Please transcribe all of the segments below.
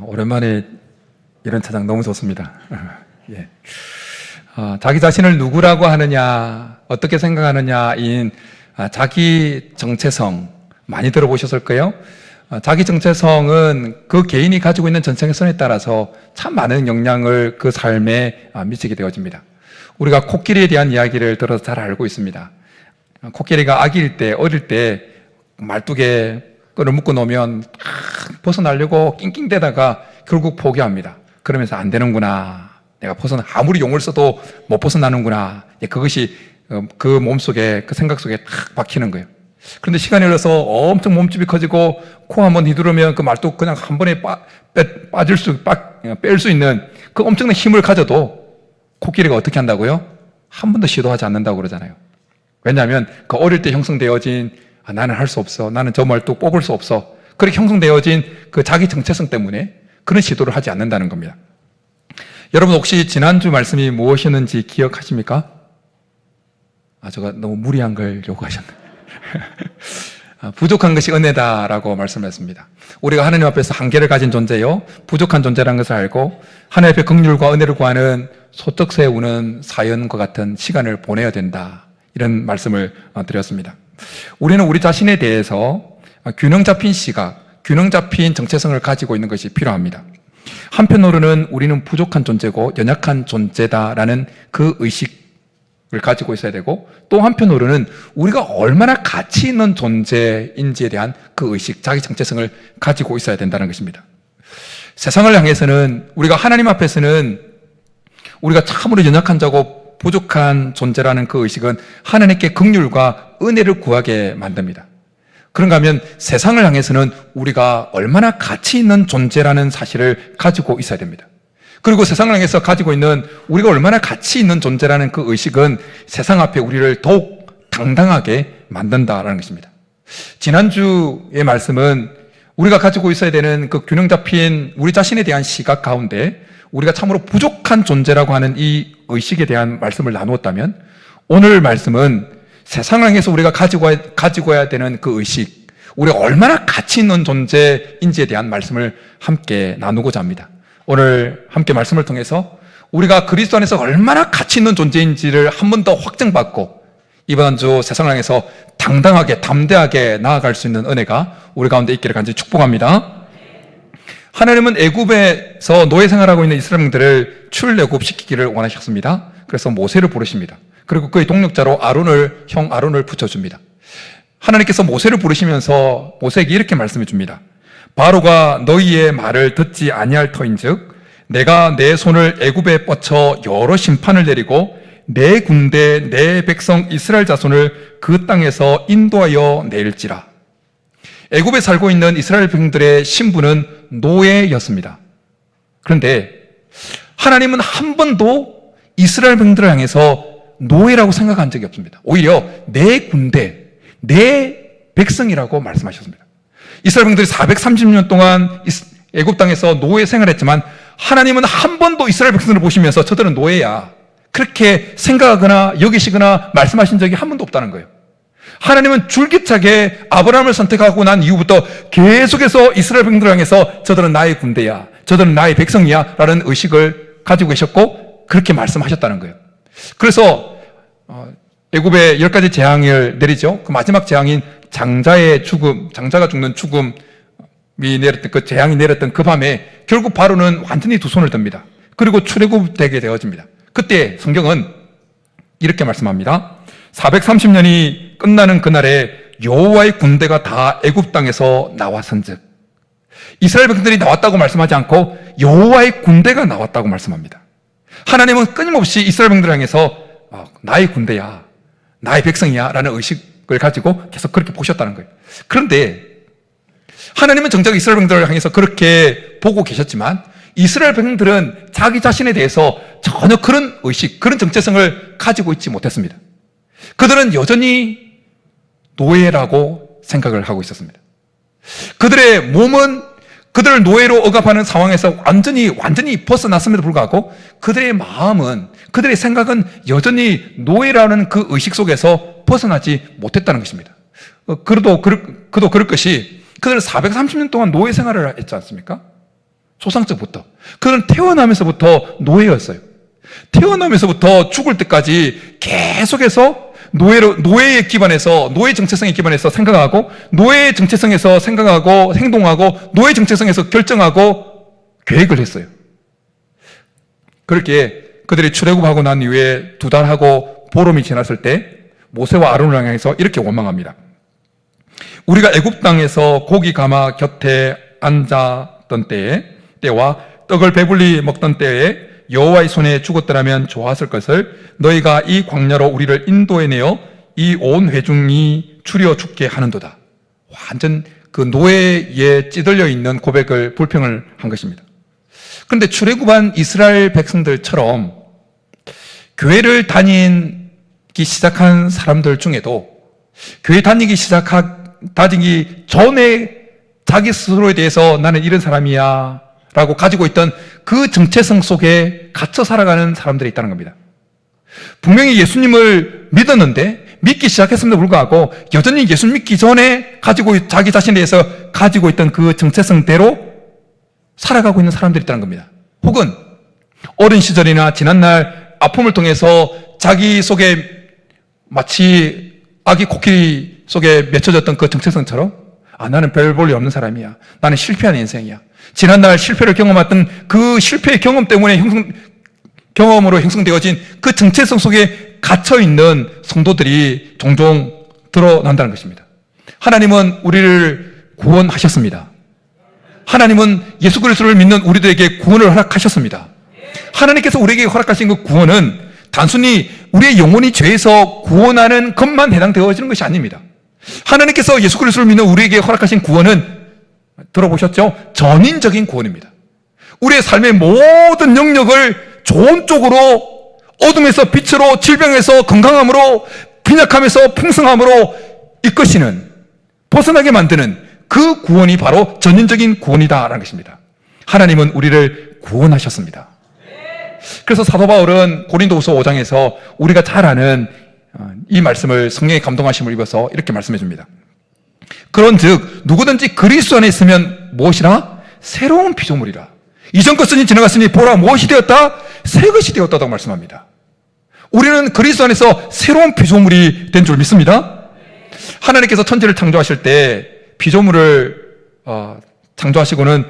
오랜만에 이런 차장 너무 좋습니다. 예. 자기 자신을 누구라고 하느냐, 어떻게 생각하느냐인 자기 정체성 많이 들어보셨을 거예요. 자기 정체성은 그 개인이 가지고 있는 정체성에 따라서 참 많은 영향을 그 삶에 미치게 되어집니다. 우리가 코끼리에 대한 이야기를 들어서 잘 알고 있습니다. 코끼리가 아기일 때, 어릴 때 말뚝에 끈을 묶어 놓으면 벗어나려고 낑낑대다가 결국 포기합니다. 그러면서 안 되는구나. 내가 아무리 용을 써도 못 벗어나는구나. 그것이 그 몸속에, 그 생각 속에 탁 박히는 거예요. 그런데 시간이 흘러서 엄청 몸집이 커지고 코 한번 휘두르면 그 말뚝 그냥 한 번에 뺄 수 있는 그 엄청난 힘을 가져도 코끼리가 어떻게 한다고요? 한 번도 시도하지 않는다고 그러잖아요. 왜냐하면 그 어릴 때 형성되어진 나는 할 수 없어. 나는 저 말뚝 뽑을 수 없어. 그렇게 형성되어진 그 자기 정체성 때문에 그런 시도를 하지 않는다는 겁니다. 여러분 혹시 지난주 말씀이 무엇이었는지 기억하십니까? 제가 너무 무리한 걸 요구하셨나요? 부족한 것이 은혜다라고 말씀했습니다. 우리가 하나님 앞에서 한계를 가진 존재요, 부족한 존재라는 것을 알고 하나님 앞에 긍휼과 은혜를 구하는 소떡 세우는 사연과 같은 시간을 보내야 된다, 이런 말씀을 드렸습니다. 우리는 우리 자신에 대해서 균형 잡힌 시각, 균형 잡힌 정체성을 가지고 있는 것이 필요합니다. 한편으로는 우리는 부족한 존재고 연약한 존재다라는 그 의식을 가지고 있어야 되고, 또 한편으로는 우리가 얼마나 가치 있는 존재인지에 대한 그 의식, 자기 정체성을 가지고 있어야 된다는 것입니다. 세상을 향해서는, 우리가 하나님 앞에서는 우리가 참으로 연약한 자고 부족한 존재라는 그 의식은 하나님께 긍휼과 은혜를 구하게 만듭니다. 그런가 하면 세상을 향해서는 우리가 얼마나 가치 있는 존재라는 사실을 가지고 있어야 됩니다. 그리고 세상을 향해서 가지고 있는 우리가 얼마나 가치 있는 존재라는 그 의식은 세상 앞에 우리를 더욱 당당하게 만든다라는 것입니다. 지난주의 말씀은 우리가 가지고 있어야 되는 그 균형 잡힌 우리 자신에 대한 시각 가운데 우리가 참으로 부족한 존재라고 하는 이 의식에 대한 말씀을 나누었다면, 오늘 말씀은 세상을 향해서 우리가 가지고 해야 되는 그 의식, 우리가 얼마나 가치 있는 존재인지에 대한 말씀을 함께 나누고자 합니다. 오늘 함께 말씀을 통해서 우리가 그리스도 안에서 얼마나 가치 있는 존재인지를 한 번 더 확증받고 이번 주 세상을 향해서 당당하게 담대하게 나아갈 수 있는 은혜가 우리 가운데 있기를 간절히 축복합니다. 하나님은 애굽에서 노예 생활하고 있는 이스라엘들을 출애굽시키기를 원하셨습니다. 그래서 모세를 부르십니다. 그리고 그의 동력자로 형 아론을 붙여줍니다. 하나님께서 모세를 부르시면서 모세에게 이렇게 말씀해 줍니다. 바로가 너희의 말을 듣지 아니할 터인즉 내가 내 손을 애굽에 뻗쳐 여러 심판을 내리고 내 군대 내 백성 이스라엘 자손을 그 땅에서 인도하여 내일지라. 애굽에 살고 있는 이스라엘 백성들의 신분은 노예였습니다. 그런데 하나님은 한 번도 이스라엘 백성들을 향해서 노예라고 생각한 적이 없습니다. 오히려 내 군대, 내 백성이라고 말씀하셨습니다. 이스라엘 백성들이 430년 동안 애굽 땅에서 노예 생활했지만 하나님은 한 번도 이스라엘 백성들을 보시면서 저들은 노예야, 그렇게 생각하거나 여기시거나 말씀하신 적이 한 번도 없다는 거예요. 하나님은 줄기차게 아브라함을 선택하고 난 이후부터 계속해서 이스라엘 백성들을 향해서 저들은 나의 군대야, 저들은 나의 백성이야 라는 의식을 가지고 계셨고 그렇게 말씀하셨다는 거예요. 그래서 애굽에 10가지 재앙을 내리죠. 그 마지막 재앙인 장자의 죽음, 장자가 죽는 죽음이 내렸던 그 재앙이 내렸던 그 밤에 결국 바로는 완전히 두 손을 듭니다. 그리고 출애굽되게 되어집니다. 그때 성경은 이렇게 말씀합니다. 430년이 끝나는 그날에 여호와의 군대가 다 애굽 땅에서 나왔은즉, 이스라엘 백성들이 나왔다고 말씀하지 않고 여호와의 군대가 나왔다고 말씀합니다. 하나님은 끊임없이 이스라엘 백성들을 향해서 나의 군대야, 나의 백성이야 라는 의식을 가지고 계속 그렇게 보셨다는 거예요. 그런데 하나님은 정작 이스라엘 백성들을 향해서 그렇게 보고 계셨지만 이스라엘 백성들은 자기 자신에 대해서 전혀 그런 의식, 그런 정체성을 가지고 있지 못했습니다. 그들은 여전히 노예라고 생각을 하고 있었습니다. 그들의 몸은 그들을 노예로 억압하는 상황에서 완전히 벗어났음에도 불구하고 그들의 마음은, 그들의 생각은 여전히 노예라는 그 의식 속에서 벗어나지 못했다는 것입니다. 그도 그럴 것이 그들은 430년 동안 노예 생활을 했지 않습니까? 초상적부터. 그는 태어나면서부터 노예였어요. 태어나면서부터 죽을 때까지 계속해서 노예에 기반해서, 노예 정체성에 기반해서 생각하고, 노예 정체성에서 생각하고, 행동하고, 노예 정체성에서 결정하고, 계획을 했어요. 그렇게 그들이 출애굽하고 난 이후에 2달하고 보름이 지났을 때 모세와 아론을 향해서 이렇게 원망합니다. 우리가 애굽 땅에서 고기 가마 곁에 앉았던 때와 떡을 배불리 먹던 때에 여호와의 손에 죽었더라면 좋았을 것을 너희가 이 광야로 우리를 인도해내어 이 온 회중이 추려 죽게 하는도다. 완전 그 노예에 찌들려 있는 고백을 불평을 한 것입니다. 그런데 출애굽한 이스라엘 백성들처럼 교회를 다니기 시작한 사람들 중에도 교회 다니기 전에 자기 스스로에 대해서 나는 이런 사람이야 라고 가지고 있던 그 정체성 속에 갇혀 살아가는 사람들이 있다는 겁니다. 분명히 예수님을 믿었는데 믿기 시작했음에도 불구하고 여전히 예수 믿기 전에 자기 자신에 대해서 가지고 있던 그 정체성대로 살아가고 있는 사람들이 있다는 겁니다. 혹은 어린 시절이나 지난날 아픔을 통해서 자기 속에 마치 아기 코끼리 속에 맺혀졌던 그 정체성처럼 나는 별 볼 일 없는 사람이야. 나는 실패한 인생이야. 지난날 실패를 경험했던 그 실패의 경험 때문에 경험으로 형성되어진 그 정체성 속에 갇혀있는 성도들이 종종 드러난다는 것입니다. 하나님은 우리를 구원하셨습니다. 하나님은 예수 그리스도를 믿는 우리들에게 구원을 허락하셨습니다. 하나님께서 우리에게 허락하신 그 구원은 단순히 우리의 영혼이 죄에서 구원하는 것만 해당되어지는 것이 아닙니다. 하나님께서 예수 그리스도를 믿는 우리에게 허락하신 구원은 들어보셨죠? 전인적인 구원입니다. 우리의 삶의 모든 영역을 좋은 쪽으로, 어둠에서 빛으로, 질병에서 건강함으로, 빈약함에서 풍성함으로 이끄시는, 벗어나게 만드는 그 구원이 바로 전인적인 구원이다라는 것입니다. 하나님은 우리를 구원하셨습니다. 그래서 사도 바울은 고린도후서 5장에서 우리가 잘 아는 이 말씀을 성령의 감동하심을 입어서 이렇게 말씀해 줍니다. 그런즉 누구든지 그리스도 안에 있으면 무엇이라? 새로운 피조물이라. 이전 것은 지나갔으니 보라 무엇이 되었다? 새 것이 되었다고 말씀합니다. 우리는 그리스도 안에서 새로운 피조물이 된 줄 믿습니다. 하나님께서 천지를 창조하실 때 피조물을 창조하시고는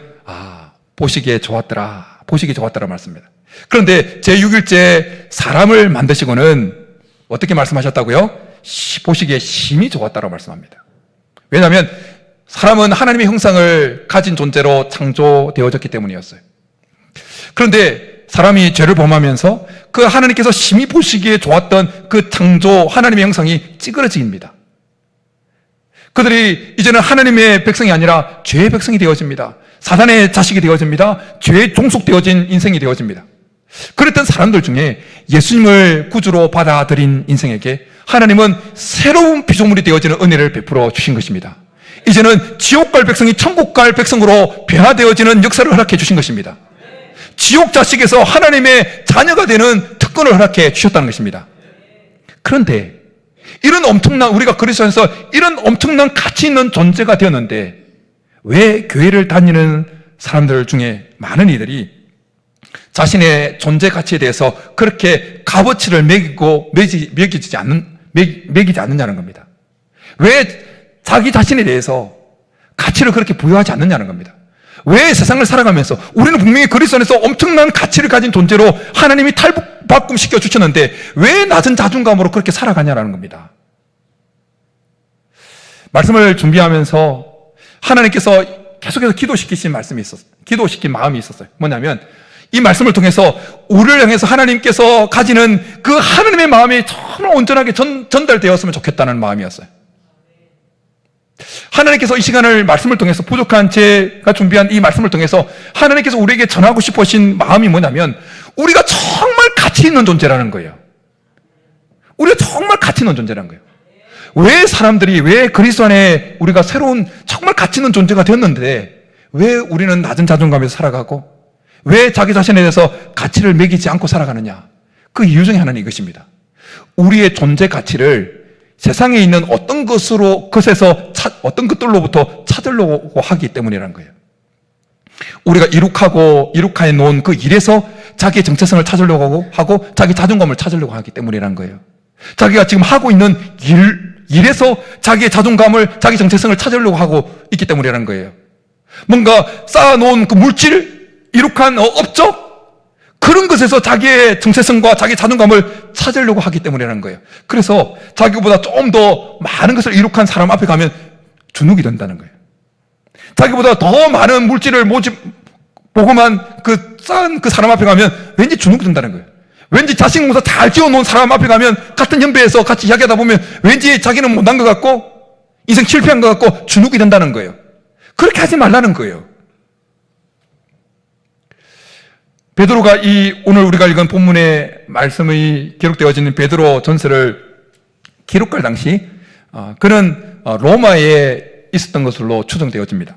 보시기에 좋았더라, 보시기에 좋았더라 말씀입니다. 그런데 제6일째 사람을 만드시고는 어떻게 말씀하셨다고요? 보시기에 심히 좋았다고 말씀합니다. 왜냐하면 사람은 하나님의 형상을 가진 존재로 창조되어졌기 때문이었어요. 그런데 사람이 죄를 범하면서 그 하나님께서 심히 보시기에 좋았던 그 창조 하나님의 형상이 찌그러집니다. 그들이 이제는 하나님의 백성이 아니라 죄의 백성이 되어집니다. 사단의 자식이 되어집니다. 죄에 종속되어진 인생이 되어집니다. 그랬던 사람들 중에 예수님을 구주로 받아들인 인생에게 하나님은 새로운 피조물이 되어지는 은혜를 베풀어 주신 것입니다. 이제는 지옥 갈 백성이 천국 갈 백성으로 변화되어지는 역사를 허락해 주신 것입니다. 지옥 자식에서 하나님의 자녀가 되는 특권을 허락해 주셨다는 것입니다. 그런데 우리가 그리스도 안에서 이런 엄청난 가치 있는 존재가 되었는데 왜 교회를 다니는 사람들 중에 많은 이들이 자신의 존재 가치에 대해서 그렇게 값어치를 매기지 않느냐는 겁니다. 왜 자기 자신에 대해서 가치를 그렇게 부여하지 않느냐는 겁니다. 왜 세상을 살아가면서 우리는 분명히 그리스도 안에서 엄청난 가치를 가진 존재로 하나님이 탈바꿈시켜 주셨는데 왜 낮은 자존감으로 그렇게 살아가냐라는 겁니다. 말씀을 준비하면서 하나님께서 계속해서 기도시킨 마음이 있었어요. 뭐냐면 이 말씀을 통해서 우리를 향해서 하나님께서 가지는 그 하나님의 마음이 정말 온전하게 전달되었으면 좋겠다는 마음이었어요. 하나님께서 이 시간을 말씀을 통해서 부족한 제가 준비한 이 말씀을 통해서 하나님께서 우리에게 전하고 싶으신 마음이 뭐냐면 우리가 정말 가치 있는 존재라는 거예요. 우리가 정말 가치 있는 존재라는 거예요. 왜 그리스도 안에 우리가 새로운 정말 가치 있는 존재가 되었는데 왜 우리는 낮은 자존감에서 살아가고 왜 자기 자신에 대해서 가치를 매기지 않고 살아가느냐? 그 이유 중에 하나는 이것입니다. 우리의 존재 가치를 세상에 있는 어떤 것에서 어떤 것들로부터 찾으려고 하기 때문이라는 거예요. 우리가 이룩해 놓은 그 일에서 자기의 정체성을 찾으려고 하고 자기 자존감을 찾으려고 하기 때문이라는 거예요. 자기가 지금 하고 있는 일에서 자기의 자존감을, 자기 정체성을 찾으려고 하고 있기 때문이라는 거예요. 뭔가 쌓아놓은 그 물질, 이룩한 업적, 그런 것에서 자기의 정체성과 자기 자존감을 찾으려고 하기 때문이라는 거예요. 그래서 자기보다 좀 더 많은 것을 이룩한 사람 앞에 가면 주눅이 든다는 거예요. 자기보다 더 많은 물질을 보고만 쌓은 그 사람 앞에 가면 왠지 주눅이 든다는 거예요. 왠지 자식 농사 잘 지어놓은 사람 앞에 가면 같은 현배에서 같이 이야기하다 보면 왠지 자기는 못난 것 같고 인생 실패한 것 같고 주눅이 든다는 거예요. 그렇게 하지 말라는 거예요. 베드로가 오늘 우리가 읽은 본문의 말씀이 기록되어져 있는 베드로 전서를 기록할 당시 그는 로마에 있었던 것으로 추정되어집니다.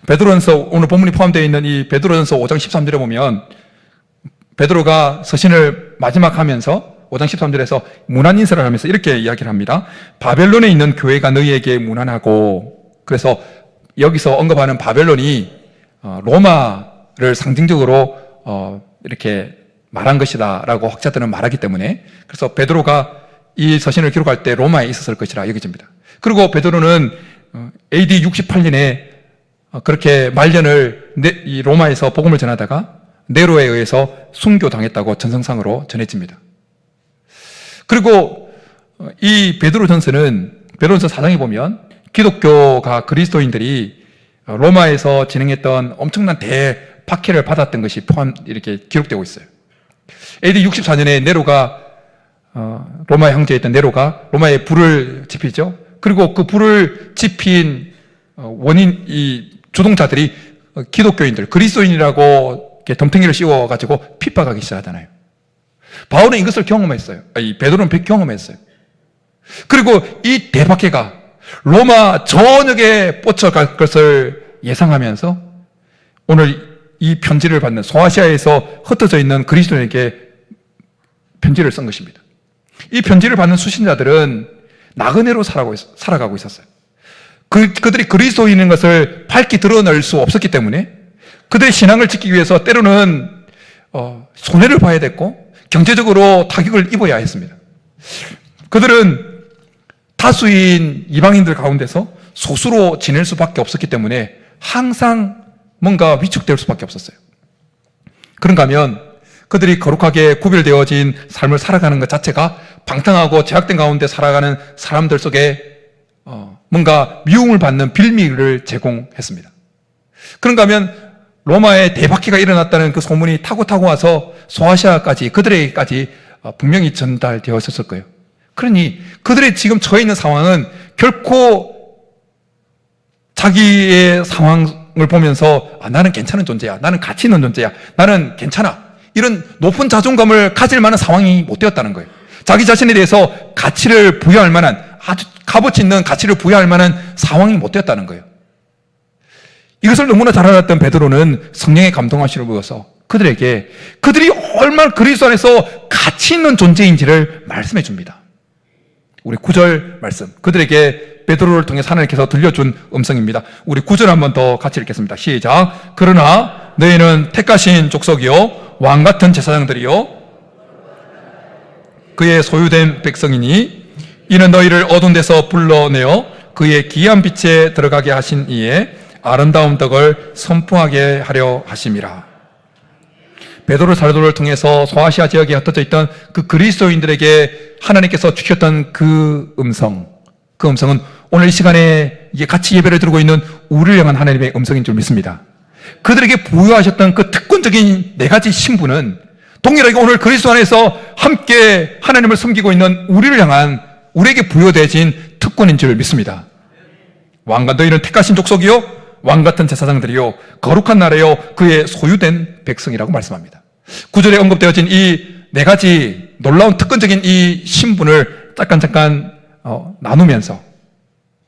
베드로전서, 오늘 본문이 포함되어 있는 이 베드로전서 5장 13절에 보면 베드로가 서신을 마지막 하면서 5장 13절에서 문안인사를 하면서 이렇게 이야기를 합니다. 바벨론에 있는 교회가 너희에게 문안하고, 그래서 여기서 언급하는 바벨론이 로마를 상징적으로 이렇게 말한 것이다 라고 학자들은 말하기 때문에, 그래서 베드로가 이 서신을 기록할 때 로마에 있었을 것이라 여겨집니다. 그리고 베드로는 AD 68년에 그렇게 말년을 이 로마에서 복음을 전하다가 네로에 의해서 순교당했다고 전성상으로 전해집니다. 그리고 이 베드로전서는 베드로전서 4장에 보면 기독교가 그리스도인들이 로마에서 진행했던 엄청난 대박해를 받았던 것이 이렇게 기록되고 있어요. AD 64년에 네로가 로마의 황제였던 네로가 로마에 불을 지피죠. 그리고 그 불을 지핀 이 주동자들이 기독교인들, 그리스도인이라고 이렇게 덤탱이를 씌워가지고 핍박하기 시작하잖아요. 바울은 이것을 경험했어요. 베드로는 경험했어요. 그리고 이 대박해가 로마 전역에 뻗쳐갈 것을 예상하면서 오늘 이 편지를 받는 소아시아에서 흩어져 있는 그리스도인에게 편지를 쓴 것입니다. 이 편지를 받는 수신자들은 나그네로 살아가고 있었어요. 그들이 그리스도인인 것을 밝히 드러낼 수 없었기 때문에 그들의 신앙을 지키기 위해서 때로는 손해를 봐야 됐고 경제적으로 타격을 입어야 했습니다. 그들은 다수인 이방인들 가운데서 소수로 지낼 수밖에 없었기 때문에 항상 뭔가 위축될 수밖에 없었어요. 그런가 하면 그들이 거룩하게 구별되어진 삶을 살아가는 것 자체가 방탕하고 제약된 가운데 살아가는 사람들 속에 뭔가 미움을 받는 빌미를 제공했습니다. 그런가 하면 로마에 대박해가 일어났다는 그 소문이 타고 와서 소아시아까지, 그들에게까지 분명히 전달되었을 거예요. 그러니 그들의 지금 처해 있는 상황은 결코 자기의 상황을 보면서 나는 괜찮은 존재야, 나는 가치 있는 존재야, 나는 괜찮아, 이런 높은 자존감을 가질 만한 상황이 못 되었다는 거예요. 자기 자신에 대해서 가치를 부여할 만한, 아주 값어치 있는 가치를 부여할 만한 상황이 못 되었다는 거예요. 이것을 너무나 잘 알았던 베드로는 성령의 감동하심을 보여서 그들에게 그들이 얼마나 그리스도 안에서 가치 있는 존재인지를 말씀해 줍니다. 우리 9절 말씀, 그들에게 베드로를 통해 하나님께서 들려준 음성입니다. 우리 9절 한 번 더 같이 읽겠습니다. 시작. 그러나 너희는 택하신 족속이요 왕같은 제사장들이요 그의 소유된 백성이니 이는 너희를 어두운 데서 불러내어 그의 귀한 빛에 들어가게 하신 이에 아름다운 덕을 선포하게 하려 하심이라. 베드로 사도를 통해서 소아시아 지역에 흩어져 있던 그 그리스도인들에게 하나님께서 주셨던 그 음성은 오늘 이 시간에 이게 같이 예배를 드리고 있는 우리를 향한 하나님의 음성인 줄 믿습니다. 그들에게 부여하셨던 그 특권적인 4가지 신분은 동일하게 오늘 그리스도 안에서 함께 하나님을 섬기고 있는 우리를 향한 우리에게 부여되어진 특권인 줄 믿습니다. 왕과 너희는 택하신 족속이요 왕같은 제사장들이요 거룩한 나라요 그의 소유된 백성이라고 말씀합니다. 9절에 언급되어진 이 4가지 놀라운 특권적인 이 신분을 잠깐 나누면서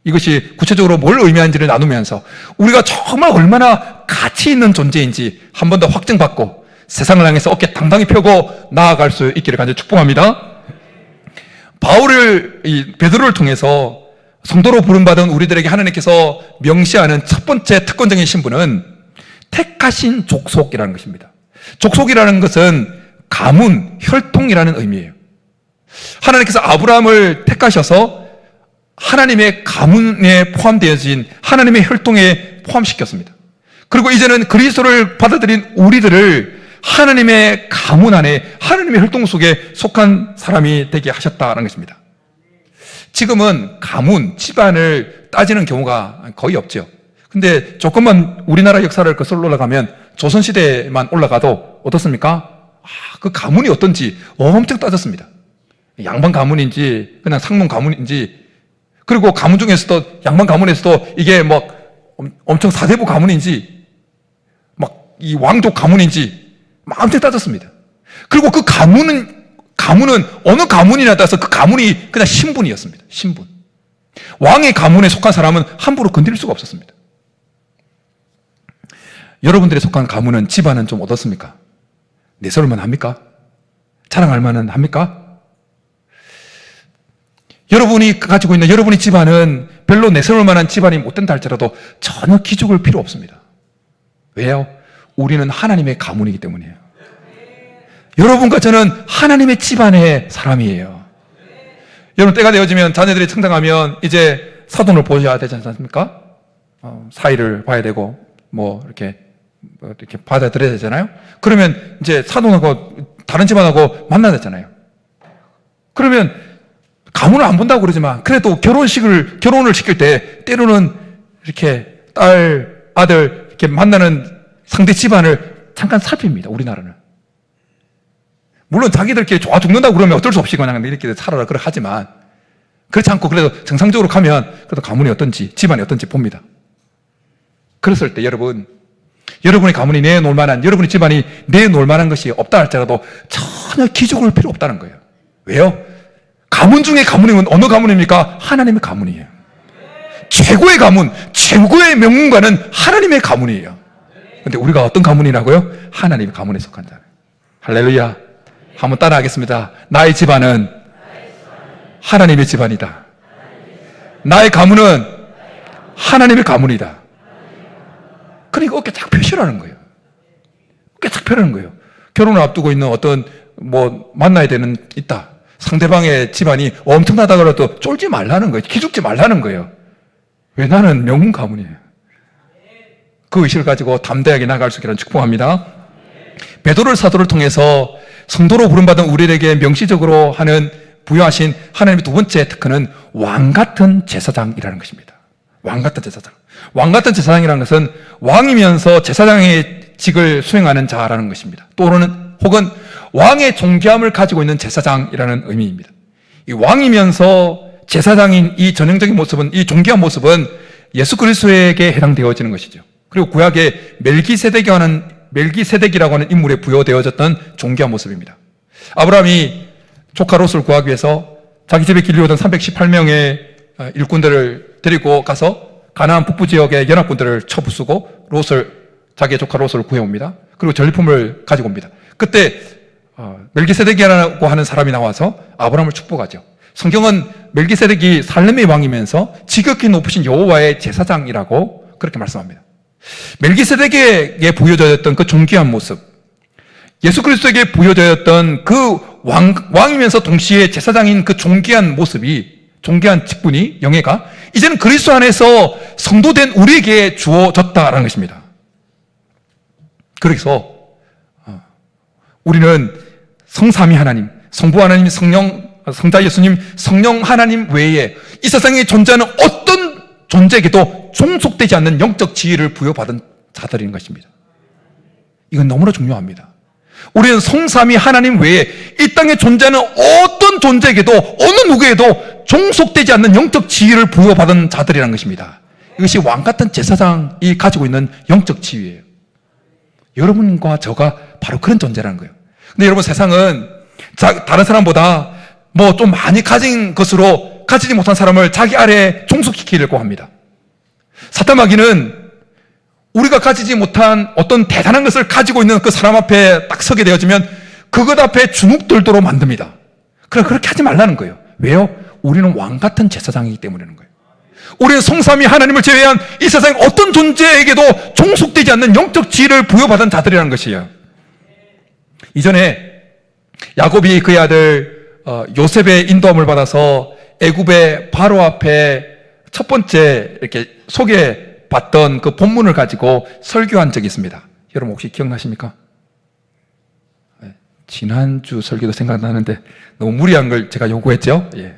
이것이 구체적으로 뭘 의미하는지를 나누면서 우리가 정말 얼마나 가치 있는 존재인지 한 번 더 확증받고 세상을 향해서 어깨 당당히 펴고 나아갈 수 있기를 간절히 축복합니다. 베드로를 통해서 성도로 부름받은 우리들에게 하나님께서 명시하는 첫 번째 특권적인 신분은 택하신 족속이라는 것입니다. 족속이라는 것은 가문, 혈통이라는 의미예요. 하나님께서 아브라함을 택하셔서 하나님의 가문에 포함되어진 하나님의 혈통에 포함시켰습니다. 그리고 이제는 그리스도를 받아들인 우리들을 하나님의 가문 안에 하나님의 혈통 속에 속한 사람이 되게 하셨다는 것입니다. 지금은 가문, 집안을 따지는 경우가 거의 없죠. 근데 조금만 우리나라 역사를 거슬러 올라가면 조선시대만 올라가도 어떻습니까? 그 가문이 어떤지 엄청 따졌습니다. 양반 가문인지 그냥 상문 가문인지, 그리고 가문 중에서도 양반 가문에서도 이게 막 엄청 사대부 가문인지 막 이 왕족 가문인지 막 엄청 따졌습니다. 그리고 그 가문은 어느 가문이나 따라서 그 가문이 그냥 신분이었습니다. 신분. 왕의 가문에 속한 사람은 함부로 건드릴 수가 없었습니다. 여러분들이 속한 가문은, 집안은 좀 어떻습니까? 내세울 만합니까? 자랑할 만은 합니까? 여러분이 가지고 있는 여러분의 집안은 별로 내세울 만한 집안이 못 된다 할지라도 전혀 기죽을 필요 없습니다. 왜요? 우리는 하나님의 가문이기 때문이에요. 여러분과 저는 하나님의 집안의 사람이에요. 여러분, 때가 되어지면 자녀들이 성장하면 이제 사돈을 보셔야 되지 않습니까? 사이를 봐야 되고 이렇게 받아들여야 되잖아요. 그러면 이제 사돈하고 다른 집안하고 만나야 되잖아요. 그러면 가문을 안 본다고 그러지만 그래도 결혼을 시킬 때 때로는 이렇게 딸, 아들 이렇게 만나는 상대 집안을 잠깐 살핍니다. 우리나라는. 물론 자기들끼리 좋아 죽는다고 그러면 어쩔 수 없이 그냥 이렇게 살아라 그렇게 하지만, 그렇지 않고 그래도 정상적으로 가면 그래도 가문이 어떤지, 집안이 어떤지 봅니다. 그랬을 때 여러분의 가문이 내놓을 만한, 여러분의 집안이 내놓을 만한 것이 없다 할지라도 전혀 기죽을 필요 없다는 거예요. 왜요? 가문 중에 가문이면 어느 가문입니까? 하나님의 가문이에요. 최고의 가문, 최고의 명문가는 하나님의 가문이에요. 근데 우리가 어떤 가문이라고요? 하나님의 가문에 속한 자예요. 할렐루야. 한번 따라 하겠습니다. 나의 집안은 하나님의 집안이다. 나의 가문은 하나님의 가문이다. 그러니까 어깨 쫙 펴시라는 거예요. 어깨 쫙 펴라는 거예요. 결혼을 앞두고 있는 어떤 만나야 되는 있다. 상대방의 집안이 엄청나다 그래도 쫄지 말라는 거예요. 기죽지 말라는 거예요. 왜? 나는 명문 가문이에요. 그 의식을 가지고 담대하게 나갈 수 있기를 축복합니다. 베드로 사도를 통해서 성도로 부름받은 우리에게 명시적으로 부여하신 하나님의 두 번째 특권은 왕같은 제사장이라는 것입니다. 왕같은 제사장. 왕같은 제사장이라는 것은 왕이면서 제사장의 직을 수행하는 자라는 것입니다. 또는 혹은 왕의 존귀함을 가지고 있는 제사장이라는 의미입니다. 이 왕이면서 제사장인 이 전형적인 모습은, 이 존귀한 모습은 예수 그리스도에게 해당되어지는 것이죠. 그리고 구약의 멜기세덱이라고 하는 인물에 부여되어졌던 존귀한 모습입니다. 아브라함이 조카 롯을 구하기 위해서 자기 집에 길려오던 318명의 일꾼들을 데리고 가서 가나안 북부 지역의 연합군들을 쳐부수고 자기의 조카 롯을 구해옵니다. 그리고 전리품을 가지고 옵니다. 그때 멜기세덱이라고 하는 사람이 나와서 아브라함을 축복하죠. 성경은 멜기세덱이 살렘의 왕이면서 지극히 높으신 여호와의 제사장이라고 그렇게 말씀합니다. 멜기세덱에게 부여되었던 그 존귀한 모습, 예수 그리스도에게 부여되었던 그 왕이면서 동시에 제사장인 그 존귀한 모습이, 존귀한 직분이, 영예가 이제는 그리스도 안에서 성도된 우리에게 주어졌다라는 것입니다. 그래서 우리는 성삼위 하나님, 성부 하나님, 성자 예수님, 성령 하나님 외에 이 세상에 존재하는 어떤 존재에게도 종속되지 않는 영적 지위를 부여받은 자들인 것입니다. 이건 너무나 중요합니다. 우리는 성삼위 하나님 외에 이 땅에 존재하는 어떤 존재에게도, 어느 누구에도 종속되지 않는 영적 지위를 부여받은 자들이라는 것입니다. 이것이 왕같은 제사장이 가지고 있는 영적 지위예요. 여러분과 저가 바로 그런 존재라는 거예요. 근데 여러분, 세상은 다른 사람보다 좀 많이 가진 것으로 가지지 못한 사람을 자기 아래에 종속시키려고 합니다. 사탄마귀는 우리가 가지지 못한 어떤 대단한 것을 가지고 있는 그 사람 앞에 딱 서게 되어지면 그것 앞에 주눅들도록 만듭니다. 그렇게 하지 말라는 거예요. 왜요? 우리는 왕같은 제사장이기 때문이라는 거예요. 우리는 성삼위 하나님을 제외한 이 세상 어떤 존재에게도 종속되지 않는 영적 지위를 부여받은 자들이라는 것이에요. 이전에 야곱이 그의 아들 요셉의 인도함을 받아서 애굽의 바로 앞에 첫 번째 이렇게 소개받던 그 본문을 가지고 설교한 적이 있습니다. 여러분 혹시 기억나십니까? 지난주 설교도 생각나는데 너무 무리한 걸 제가 요구했죠? 예.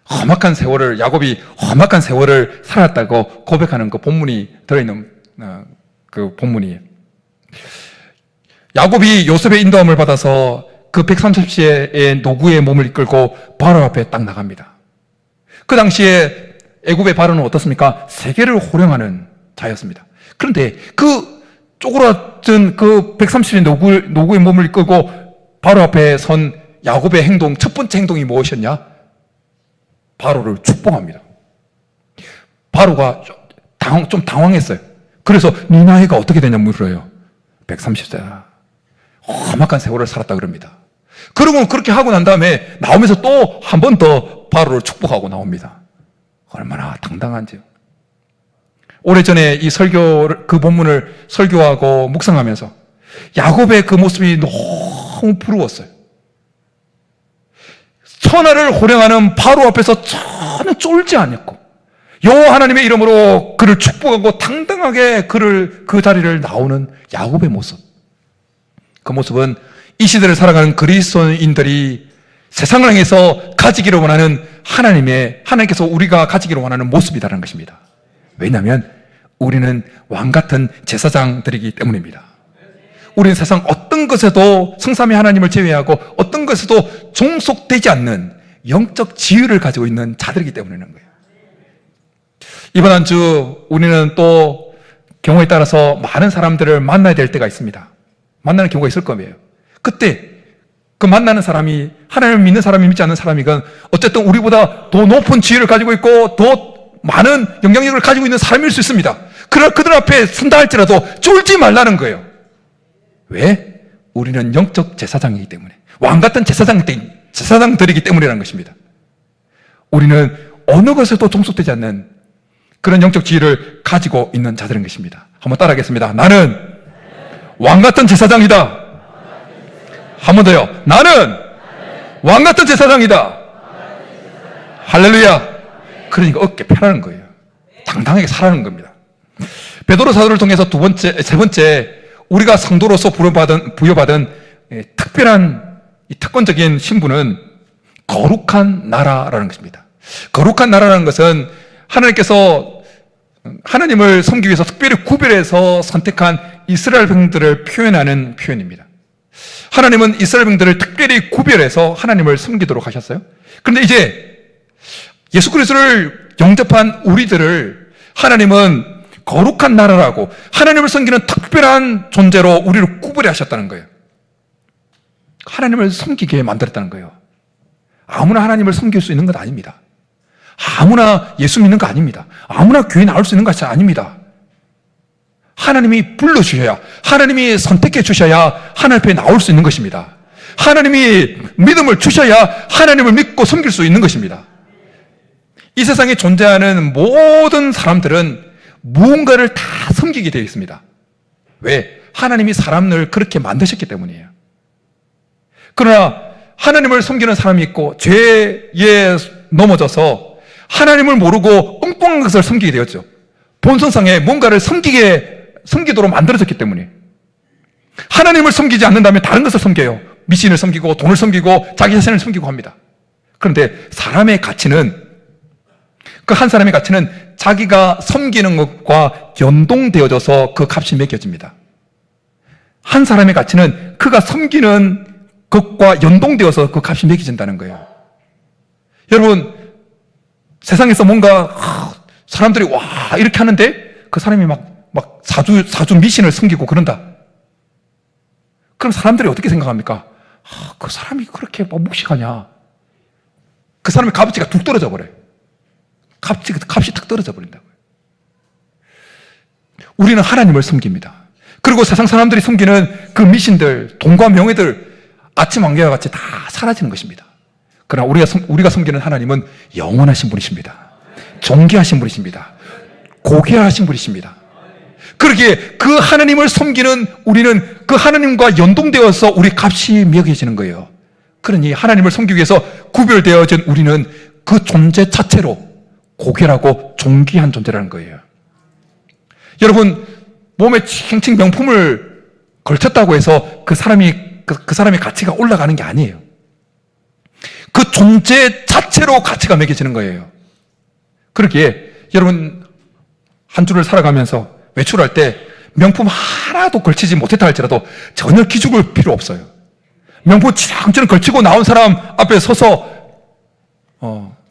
험악한 세월을, 야곱이 험악한 세월을 살았다고 고백하는 그 본문이 들어있는 그 본문이에요. 야곱이 요셉의 인도함을 받아서 그 130세의 노구의 몸을 이끌고 바로 앞에 딱 나갑니다. 그 당시에 애굽의 바로는 어떻습니까? 세계를 호령하는 자였습니다. 그런데 그 쪼그라든 그 130의 노구의 몸을 이끌고 바로 앞에 선 야곱의 행동, 첫 번째 행동이 무엇이었냐? 바로를 축복합니다. 바로가 좀 당황했어요. 그래서 네 나이가 어떻게 되냐 물어요. 130세야. 험악한 세월을 살았다 그럽니다. 그러고 그렇게 하고 난 다음에 나오면서 또 한 번 더 바로를 축복하고 나옵니다. 얼마나 당당한지요. 오래전에 이 그 본문을 설교하고 묵상하면서 야곱의 그 모습이 너무 부러웠어요. 천하를 호령하는 바로 앞에서 전혀 쫄지 않았고 여호와 하나님의 이름으로 그를 축복하고 당당하게 그 자리를 나오는 야곱의 모습. 그 모습은 이 시대를 살아가는 그리스도인들이 세상을 향해서 가지기를 원하는 하나님께서 우리가 가지기를 원하는 모습이라는 것입니다. 왜냐하면 우리는 왕같은 제사장들이기 때문입니다. 우리는 세상 어떤 것에도 성삼위 하나님을 제외하고 어떤 것에도 종속되지 않는 영적 지위를 가지고 있는 자들이기 때문이라는 거예요. 이번 한 주 우리는 또 경우에 따라서 많은 사람들을 만나야 될 때가 있습니다. 만나는 경우가 있을 거예요. 그때 그 만나는 사람이 하나님을 믿는 사람이 믿지 않는 사람이건 어쨌든 우리보다 더 높은 지위를 가지고 있고 더 많은 영향력을 가지고 있는 사람일 수 있습니다. 그러나 그들 앞에 선다 할지라도 쫄지 말라는 거예요. 왜? 우리는 영적 제사장이기 때문에, 왕같은 제사장들이기 때문이라는 것입니다. 우리는 어느 것에도 종속되지 않는 그런 영적 지위를 가지고 있는 자들인 것입니다. 한번 따라하겠습니다. 나는 왕같은 제사장이다. 한 번 더요. 나는 왕같은 제사장이다. 할렐루야. 그러니까 어깨 펴라는 거예요. 당당하게 살아는 겁니다. 베드로 사도를 통해서 세 번째 우리가 성도로서 부여받은 특별한 특권적인 신분은 거룩한 나라라는 것입니다. 거룩한 나라라는 것은 하나님께서 하나님을 섬기기 위해서 특별히 구별해서 선택한 이스라엘 백성들을 표현하는 표현입니다. 하나님은 이스라엘 백성들을 특별히 구별해서 하나님을 섬기도록 하셨어요. 그런데 이제 예수 그리스도를 영접한 우리들을 하나님은 거룩한 나라라고 하나님을 섬기는 특별한 존재로 우리를 구별해 하셨다는 거예요. 하나님을 섬기게 만들었다는 거예요. 아무나 하나님을 섬길 수 있는 것 아닙니다. 아무나 예수 믿는 거 아닙니다. 아무나 교회 나올 수 있는 것이 아닙니다. 하나님이 불러주셔야, 하나님이 선택해 주셔야 하나님 앞에 나올 수 있는 것입니다. 하나님이 믿음을 주셔야 하나님을 믿고 섬길 수 있는 것입니다. 이 세상에 존재하는 모든 사람들은 무언가를 다 섬기게 되어 있습니다. 왜? 하나님이 사람을 그렇게 만드셨기 때문이에요. 그러나 하나님을 섬기는 사람이 있고 죄에 넘어져서 하나님을 모르고 엉뚱한 것을 섬기게 되었죠. 본성상에 뭔가를 섬기도록 만들어졌기 때문에 하나님을 섬기지 않는다면 다른 것을 섬겨요. 미신을 섬기고 돈을 섬기고 자기 자신을 섬기고 합니다. 그런데 사람의 가치는, 그 한 사람의 가치는 자기가 섬기는 것과 연동되어져서 그 값이 매겨집니다. 한 사람의 가치는 그가 섬기는 것과 연동되어서 그 값이 매겨진다는 거예요. 여러분, 세상에서 뭔가 사람들이 와 이렇게 하는데 그 사람이 막 사주 미신을 섬기고 그런다. 그럼 사람들이 어떻게 생각합니까? 그 사람이 그렇게 묵직하냐? 그 사람의 값어치가 툭 떨어져 버려요. 값이 툭 떨어져 버린다고요. 우리는 하나님을 섬깁니다. 그리고 세상 사람들이 섬기는 그 미신들, 돈과 명예들 아침 안개와 같이 다 사라지는 것입니다. 그러나 우리가 섬기는 하나님은 영원하신 분이십니다. 존귀하신 분이십니다. 고귀하신 분이십니다. 그러기에 그 하나님을 섬기는 우리는 그 하나님과 연동되어서 우리 값이 매겨지는 거예요. 그러니 하나님을 섬기기 위해서 구별되어진 우리는 그 존재 자체로 고귀하고 존귀한 존재라는 거예요. 여러분, 몸에 칭칭 명품을 걸쳤다고 해서 그 사람의 가치가 올라가는 게 아니에요. 그 존재 자체로 가치가 매겨지는 거예요. 그러기에 여러분, 한 주를 살아가면서 외출할 때 명품 하나도 걸치지 못했다 할지라도 전혀 기죽을 필요 없어요. 명품 치렁치렁 걸치고 나온 사람 앞에 서서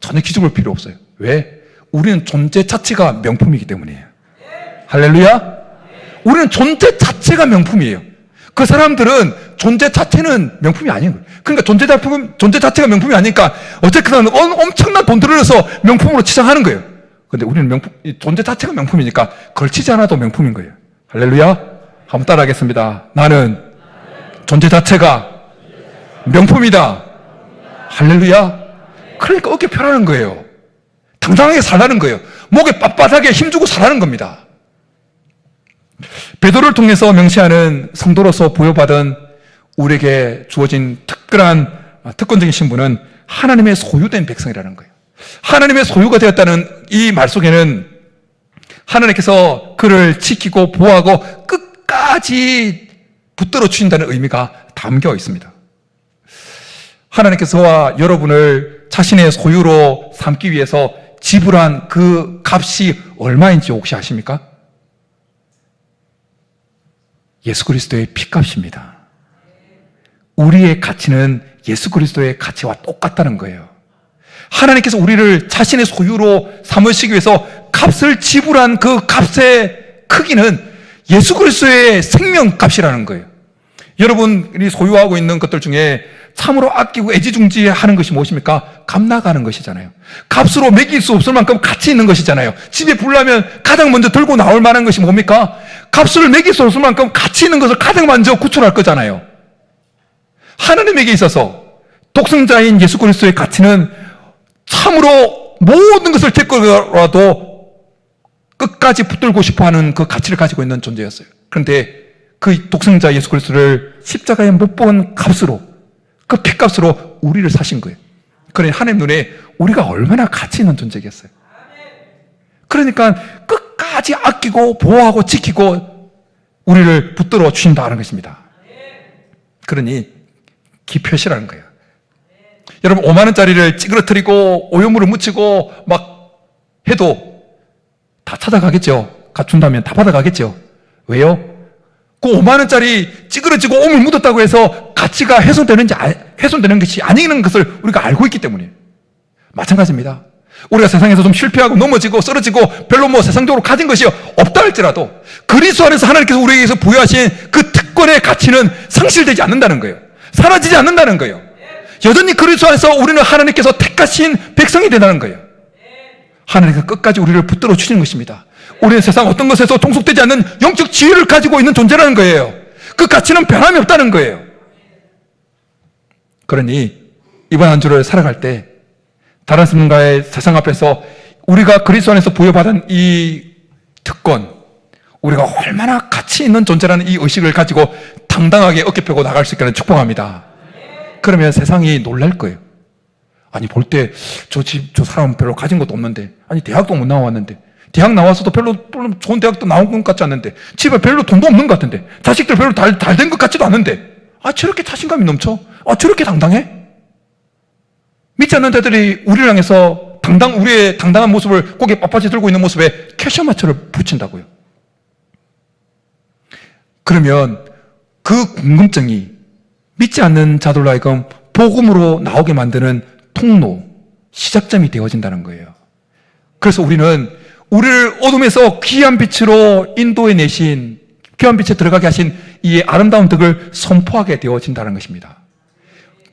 전혀 기죽을 필요 없어요. 왜? 우리는 존재 자체가 명품이기 때문이에요. 할렐루야? 우리는 존재 자체가 명품이에요. 그 사람들은 존재 자체는 명품이 아니에요. 그러니까 존재 자체가 명품이 아니니까 어쨌든 엄청난 돈 들여서 명품으로 치장하는 거예요. 근데 우리는 존재 자체가 명품이니까 걸치지 않아도 명품인 거예요. 할렐루야? 한번 따라 하겠습니다. 나는 존재 자체가 명품이다. 할렐루야? 그러니까 어깨 펴라는 거예요. 당당하게 살라는 거예요. 목에 빳빳하게 힘주고 살라는 겁니다. 베드로를 통해서 명시하는 성도로서 부여받은 우리에게 주어진 특권적인 신분은 하나님의 소유된 백성이라는 거예요. 하나님의 소유가 되었다는 이 말 속에는 하나님께서 그를 지키고 보호하고 끝까지 붙들어 주신다는 의미가 담겨 있습니다. 하나님께서와 여러분을 자신의 소유로 삼기 위해서 지불한 그 값이 얼마인지 혹시 아십니까? 예수 그리스도의 피값입니다. 우리의 가치는 예수 그리스도의 가치와 똑같다는 거예요. 하나님께서 우리를 자신의 소유로 삼으시기 위해서 값을 지불한 그 값의 크기는 예수 그리스도의 생명값이라는 거예요. 여러분이 소유하고 있는 것들 중에 참으로 아끼고 애지중지하는 것이 무엇입니까? 값 나가는 것이잖아요. 값으로 매길 수 없을 만큼 가치 있는 것이잖아요. 집에 불나면 가장 먼저 들고 나올 만한 것이 뭡니까? 값을 매길 수 없을 만큼 가치 있는 것을 가장 먼저 구출할 거잖아요. 하나님에게 있어서 독생자인 예수 그리스도의 가치는 참으로 모든 것을 제거라도 끝까지 붙들고 싶어하는 그 가치를 가지고 있는 존재였어요. 그런데 그 독생자 예수 그리스도를 십자가에 못 박은 값으로, 그 피값으로 우리를 사신 거예요. 그러니 하나님 눈에 우리가 얼마나 가치 있는 존재겠어요. 그러니까 끝까지 아끼고 보호하고 지키고 우리를 붙들어 주신다는 것입니다. 그러니 기표시라는 거예요. 여러분 5만 원짜리를 찌그러뜨리고 오염물을 묻히고 막 해도 다 찾아가겠죠. 갖춘다면 다 받아가겠죠. 왜요? 그 5만 원짜리 찌그러지고 오물 묻었다고 해서 가치가 훼손되는 것이 아니는 것을 우리가 알고 있기 때문이에요. 마찬가지입니다. 우리가 세상에서 좀 실패하고 넘어지고 쓰러지고 별로 세상적으로 가진 것이 없다 할지라도 그리스도 안에서 하나님께서 우리에게서 부여하신 그 특권의 가치는 상실되지 않는다는 거예요. 사라지지 않는다는 거예요. 여전히 그리스도 안에서 우리는 하나님께서 택하신 백성이 된다는 거예요. 하나님께서 끝까지 우리를 붙들어 주시는 것입니다. 우리는 세상 어떤 것에서 종속되지 않는 영적 지위를 가지고 있는 존재라는 거예요. 그 가치는 변함이 없다는 거예요. 그러니 이번 한 주를 살아갈 때 다른 사람과의 세상 앞에서 우리가 그리스도 안에서 부여받은 이 특권, 우리가 얼마나 가치 있는 존재라는 이 의식을 가지고 당당하게 어깨 펴고 나갈 수 있기를 축복합니다. 그러면 세상이 놀랄 거예요. 아니 볼 때 저 사람은 별로 가진 것도 없는데, 아니 대학도 못 나왔는데, 대학 나와서도 별로 좋은 대학도 나온 것 같지 않는데, 집에 별로 돈도 없는 것 같은데, 자식들 별로 잘 된 것 같지도 않은데, 저렇게 자신감이 넘쳐? 저렇게 당당해? 믿지 않는 자들이 우리를 향해서 우리의 당당한 모습을 고개 빳빳이 들고 있는 모습에 캐셔마처를 붙인다고요. 그러면 그 궁금증이 믿지 않는 자들로 하여금 복음으로 나오게 만드는 통로, 시작점이 되어진다는 거예요. 그래서 우리는 우리를 어둠에서 귀한 빛으로 인도해 내신, 귀한 빛에 들어가게 하신 이 아름다운 덕을 선포하게 되어진다는 것입니다.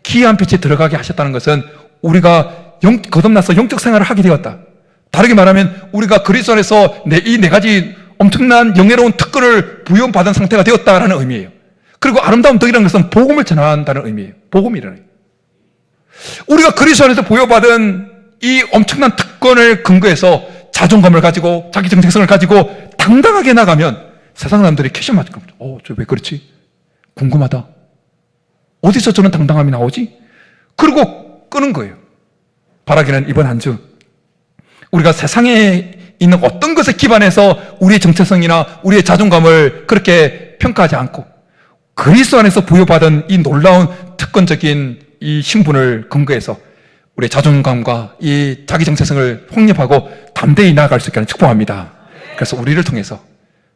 귀한 빛에 들어가게 하셨다는 것은 우리가 거듭나서 영적 생활을 하게 되었다. 다르게 말하면 우리가 그리스도 안에서 이 네 가지 엄청난 영예로운 특권을 부여받은 상태가 되었다라는 의미예요. 그리고 아름다운 덕이라는 것은 복음을 전한다는 의미예요. 복음이라는. 우리가 그리스도 안에서 부여받은 이 엄청난 특권을 근거해서 자존감을 가지고 자기 정체성을 가지고 당당하게 나가면 세상 사람들이 캐션 맞을 겁니다. 저 왜 그렇지? 궁금하다. 어디서 저런 당당함이 나오지? 그리고 끄는 거예요. 바라기는 이번 한 주 우리가 세상에 있는 어떤 것에 기반해서 우리의 정체성이나 우리의 자존감을 그렇게 평가하지 않고 그리스도 안에서 부여받은 이 놀라운 특권적인 이 신분을 근거해서 우리의 자존감과 이 자기 정체성을 확립하고 담대히 나아갈 수 있게 하는 축복합니다. 그래서 우리를 통해서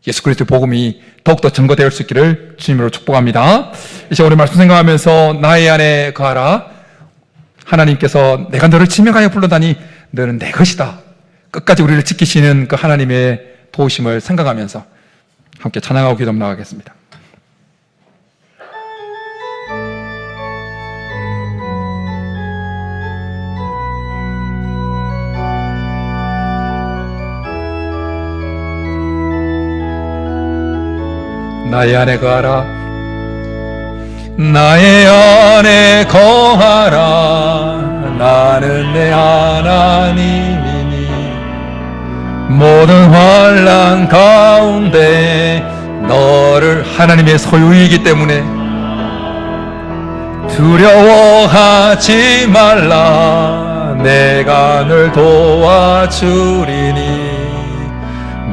예수 그리스도의 복음이 더욱더 증거될 수 있기를 주님으로 축복합니다. 이제 우리 말씀 생각하면서 나의 안에 거하라. 하나님께서 내가 너를 지명하여 불러다니 너는 내 것이다. 끝까지 우리를 지키시는 그 하나님의 도우심을 생각하면서 함께 찬양하고 기도 나가겠습니다. 나의 안에 거하라. 나의 안에 거하라. 나는 내 하나님이니 모든 환난 가운데 너를 하나님의 소유이기 때문에 두려워하지 말라. 내가 널 도와주리니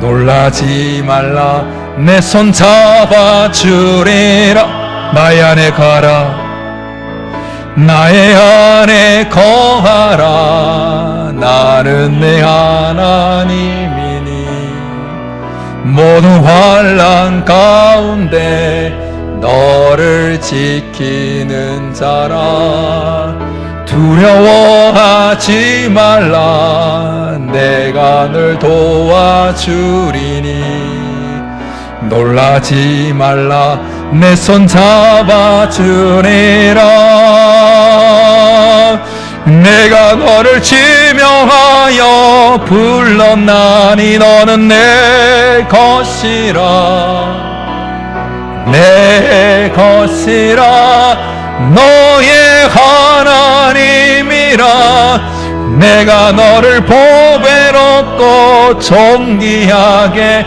놀라지 말라. 내 손 잡아주리라. 나의 안에 가라. 나의 안에 거하라. 나는 내 하나님이니 모든 환난 가운데 너를 지키는 자라. 두려워하지 말라. 내가 널 도와주리니 놀라지 말라. 내 손 잡아주리라. 내가 너를 지명하여 불렀나니 너는 내 것이라. 내 것이라. 너의 하나님이라. 내가 너를 보배롭고 존귀하게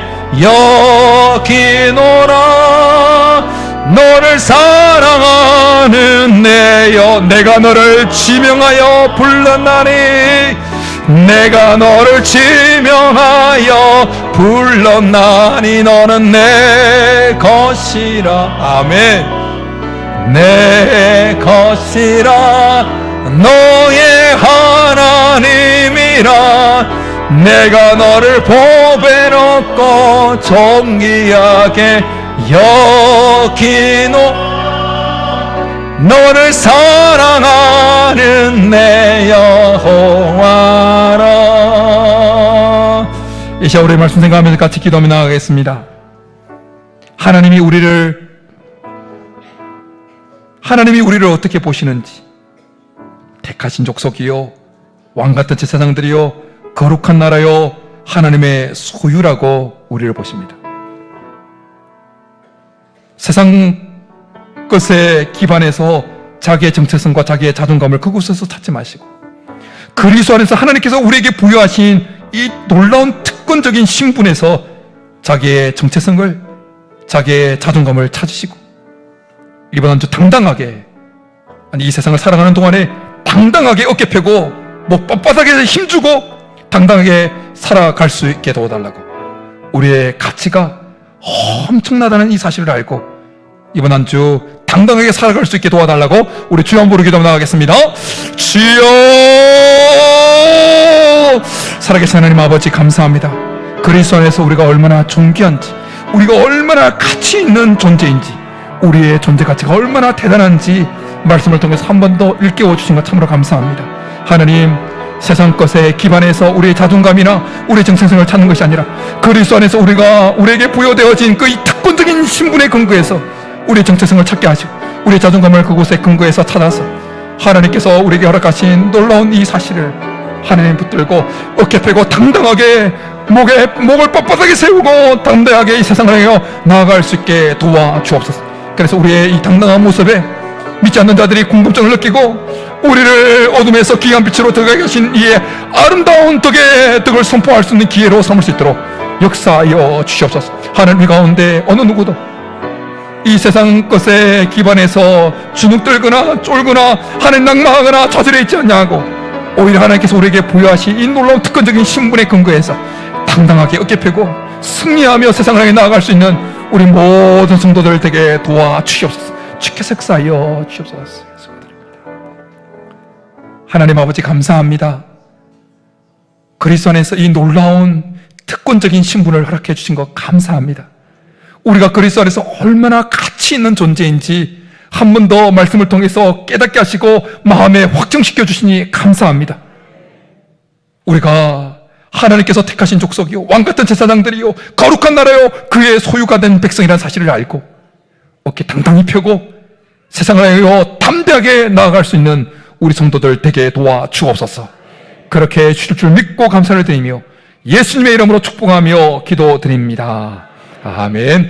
여기노라. 너를 사랑하는 내여 내가 너를 지명하여 불렀나니 내가 너를 지명하여 불렀나니 너는 내 것이라. 아멘. 내 것이라. 너의 하나님이라. 내가 너를 보배롭고 존귀하게 여기노. 너를 사랑하는 내 여호와라. 이 시간 우리 말씀 생각하면서 같이 기도하며 나가겠습니다. 하나님이 우리를 어떻게 보시는지, 택하신 족속이요 왕같은 제사장들이요 거룩한 나라요 하나님의 소유라고 우리를 보십니다. 세상 것에 기반해서 자기의 정체성과 자기의 자존감을 그곳에서 찾지 마시고 그리스도 안에서 하나님께서 우리에게 부여하신 이 놀라운 특권적인 신분에서 자기의 정체성을, 자기의 자존감을 찾으시고 이번 한 주 당당하게, 이 세상을 살아가는 동안에 당당하게 어깨 펴고 목 뻣뻣하게 힘주고 당당하게 살아갈 수 있게 도와달라고, 우리의 가치가 엄청나다는 이 사실을 알고 이번 한 주 당당하게 살아갈 수 있게 도와달라고 우리 주여 한번 부르기도 나가겠습니다. 주여! 살아계신 하나님 아버지 감사합니다. 그리스도 안에서 우리가 얼마나 존귀한지, 우리가 얼마나 가치 있는 존재인지, 우리의 존재 가치가 얼마나 대단한지 말씀을 통해서 한 번 더 일깨워 주신 것 참으로 감사합니다. 하나님, 세상 것에 기반해서 우리의 자존감이나 우리의 정체성을 찾는 것이 아니라 그리스도 안에서 우리에게 부여되어진 그 이 특권적인 신분에 근거해서 우리의 정체성을 찾게 하시고 우리의 자존감을 그곳에 근거해서 찾아서 하나님께서 우리에게 허락하신 놀라운 이 사실을 하나님 붙들고 어깨 펴고 당당하게 목을 뻣뻣하게 세우고 당당하게 이 세상을 향해 나아갈 수 있게 도와주옵소서. 그래서 우리의 이 당당한 모습에 믿지 않는 자들이 궁금증을 느끼고 우리를 어둠에서 귀한 빛으로 들어가게 하신 이의 아름다운 덕을 선포할 수 있는 기회로 삼을 수 있도록 역사하여 주시옵소서. 하나님 가운데 어느 누구도 이 세상 것에 기반해서 주눅들거나 쫄거나 하나님 낭망하거나 좌절해 있지 않냐고, 오히려 하나님께서 우리에게 부여하신 이 놀라운 특권적인 신분에 근거해서 당당하게 어깨 펴고 승리하며 세상을 향해 나아갈 수 있는 우리 모든 성도들 되게 도와주시옵소서. 주께서 역사하여 주시옵소서. 하나님 아버지 감사합니다. 그리스도 안에서 이 놀라운 특권적인 신분을 허락해 주신 것 감사합니다. 우리가 그리스도 안에서 얼마나 가치 있는 존재인지 한 번 더 말씀을 통해서 깨닫게 하시고 마음에 확정시켜 주시니 감사합니다. 우리가 하나님께서 택하신 족속이요 왕같은 제사장들이요 거룩한 나라요 그의 소유가 된 백성이라는 사실을 알고 어깨 당당히 펴고 세상을 향하여 담대하게 나아갈 수 있는 우리 성도들 되게 도와주옵소서. 그렇게 해주실 줄 믿고 감사를 드리며 예수님의 이름으로 축복하며 기도드립니다. 아멘.